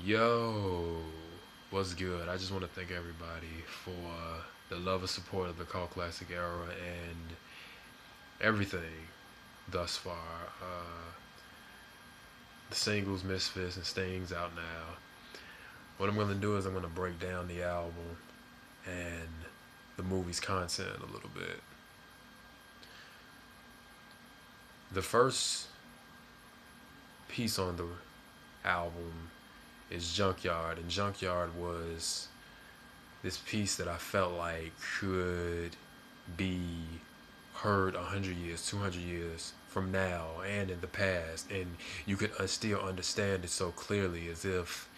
Yo, what's good? I just want to thank everybody for the love and support of the Call Classic era and everything thus far. The singles, Misfits, and Stings out now. What I'm going to do is I'm going to break down the album and the movie's content a little bit. The first piece on the album is Junkyard, and Junkyard was this piece that I felt like could be heard 100 years, 200 years from now and in the past, and you could still understand it so clearly as if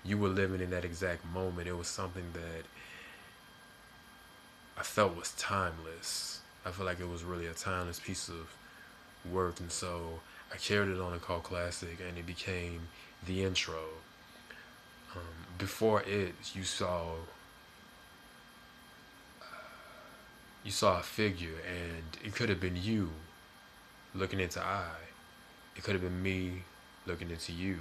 you were living in that exact moment. It was something that I felt was timeless. I feel like it was really a timeless piece of work, and so I carried it on and called classic, and it became the intro. Before it, you saw a figure, and it could have been you looking into I. It could have been me looking into you,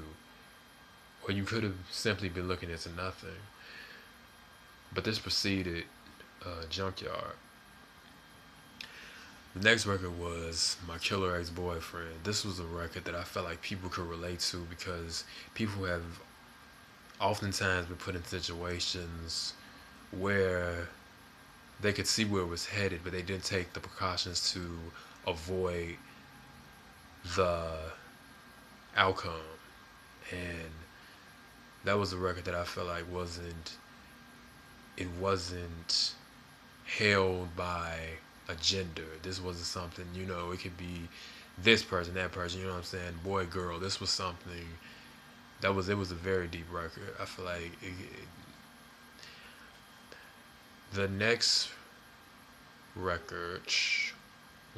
or you could have simply been looking into nothing. But this preceded Junkyard. The next record was My Killer Ex Boyfriend. This was a record that I felt like people could relate to because people have oftentimes been put in situations where they could see where it was headed, but they didn't take the precautions to avoid the outcome. And that was a record that I felt like wasn't held by a gender. This wasn't something, it could be this person, that person, you know what I'm saying, boy, girl. This was something it was a very deep record. I feel like the next record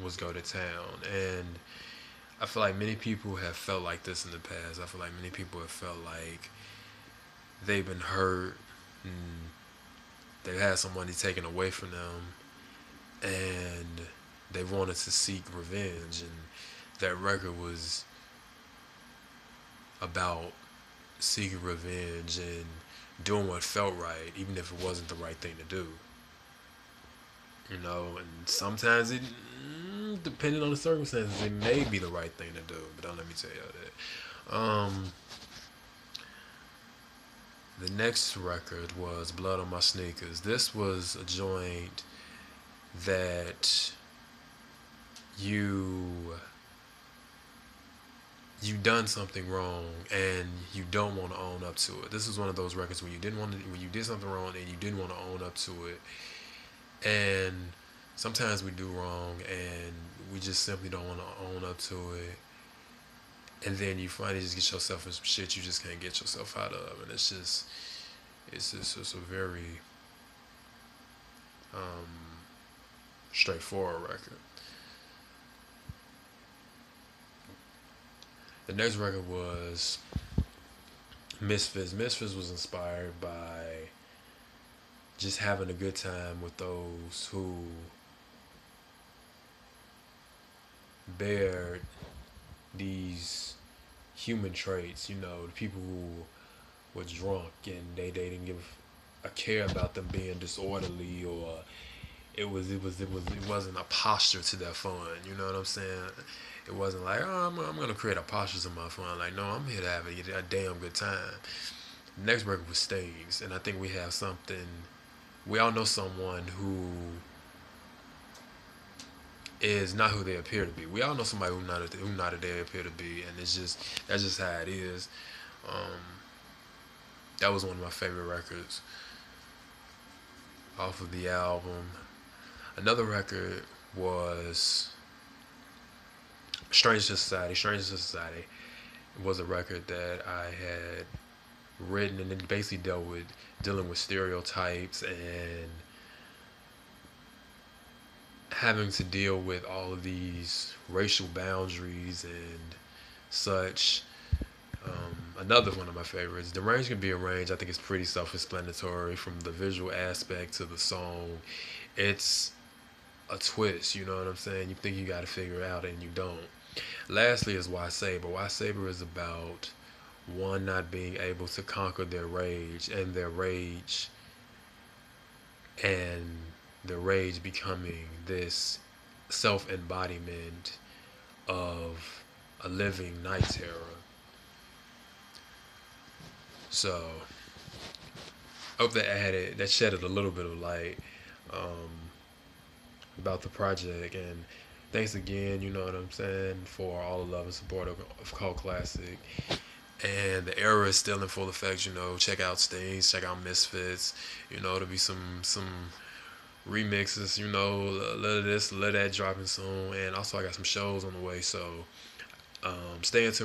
was Go to Town, and I feel like many people have felt like this in the past. I feel like many people have felt like they've been hurt and they've had somebody taken away from them, and they wanted to seek revenge. And that record was about seeking revenge and doing what felt right, even if it wasn't the right thing to do. And sometimes depending on the circumstances, it may be the right thing to do. But don't let me tell you that. The next record was Blood on My Sneakers. This was a joint that you you done something wrong and you don't want to own up to it. This is one of those records when you did something wrong and you didn't want to own up to it. And sometimes we do wrong and we just simply don't want to own up to it. And then you finally just get yourself in some shit you just can't get yourself out of. And it's a very um, straightforward record. The next record was Misfits. Misfits was inspired by just having a good time with those who bear these human traits. The people who were drunk and they didn't give a care about them being disorderly, or it wasn't a posture to their fun. You know what I'm saying? It wasn't like, oh, I'm gonna create a posture to my fun. Like, no, I'm here to have a damn good time. The next record was Stings, and I think we have something. We all know someone who is not who they appear to be. We all know somebody who not who they appear to be, and that's just how it is. Um, that was one of my favorite records off of the album. Another record was Stranger Society. Stranger Society was a record that I had written, and it basically dealing with stereotypes and having to deal with all of these racial boundaries and such. Another one of my favorites. The Range Can Be Arranged. I think it's pretty self-explanatory from the visual aspect to the song. It's a twist. You know what I'm saying? You think you got to figure it out and you don't. Lastly is Why Saber. Why Saber is about one not being able to conquer their rage, and the rage becoming this self-embodiment of a living night terror. So hope that shedded a little bit of light um, about the project. And thanks again, you know what I'm saying, for all the love and support of Cult Classic. And the era is still in full effect. Check out Stings, check out Misfits. There'll be some remixes. Let this, let that dropping soon. And also I got some shows on the way. So stay in tune.